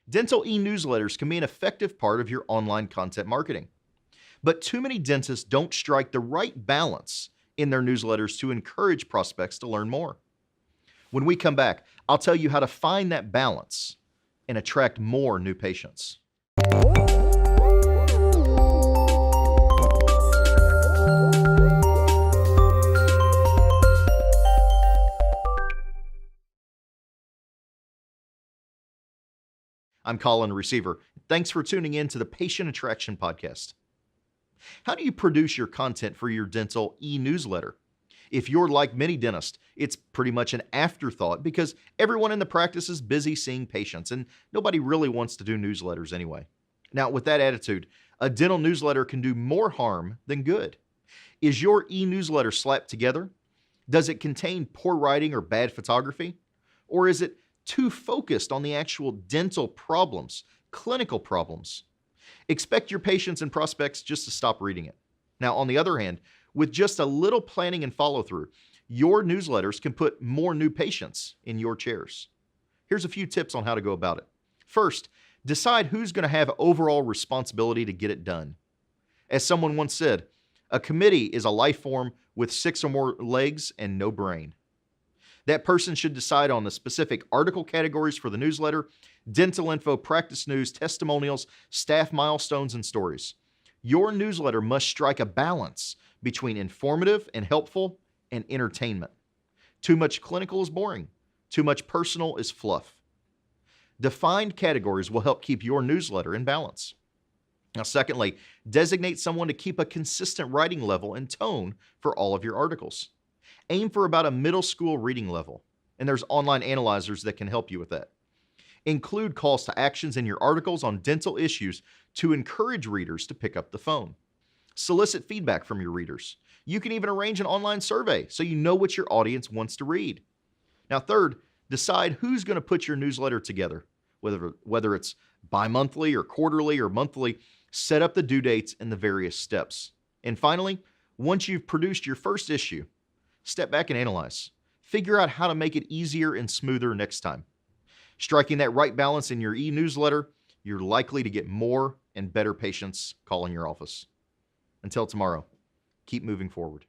Dental e-newsletters can be an effective part of your online content marketing. But too many dentists don't strike the right balance in their newsletters to encourage prospects to learn more. When we come back, I'll tell you how to find that balance and attract more new patients. I'm Colin, Receiver. Thanks for tuning in to the Patient Attraction Podcast. How do you produce your content for your dental e-newsletter? If you're like many dentists, it's pretty much an afterthought because everyone in the practice is busy seeing patients and nobody really wants to do newsletters anyway. Now, with that attitude, a dental newsletter can do more harm than good. Is your e-newsletter slapped together? Does it contain poor writing or bad photography? Or is it too focused on the actual dental problems, clinical problems? Expect your patients and prospects just to stop reading it. Now, on the other hand, with just a little planning and follow-through, your newsletters can put more new patients in your chairs. Here's a few tips on how to go about it. First, decide who's going to have overall responsibility to get it done. As someone once said, a committee is a life form with 6 or more legs and no brain. That person should decide on the specific article categories for the newsletter, dental info, practice news, testimonials, staff milestones, and stories. Your newsletter must strike a balance between informative and helpful and entertainment. Too much clinical is boring. Too much personal is fluff. Defined categories will help keep your newsletter in balance. Now, secondly, designate someone to keep a consistent writing level and tone for all of your articles. Aim for about a middle school reading level, and there's online analyzers that can help you with that. Include calls to actions in your articles on dental issues to encourage readers to pick up the phone. Solicit feedback from your readers. You can even arrange an online survey so you know what your audience wants to read. Now, third, decide who's going to put your newsletter together, whether it's bi-monthly or quarterly or monthly. Set up the due dates and the various steps. And finally, once you've produced your first issue, step back and analyze. Figure out how to make it easier and smoother next time. Striking that right balance in your e-newsletter, you're likely to get more and better patients calling your office. Until tomorrow, keep moving forward.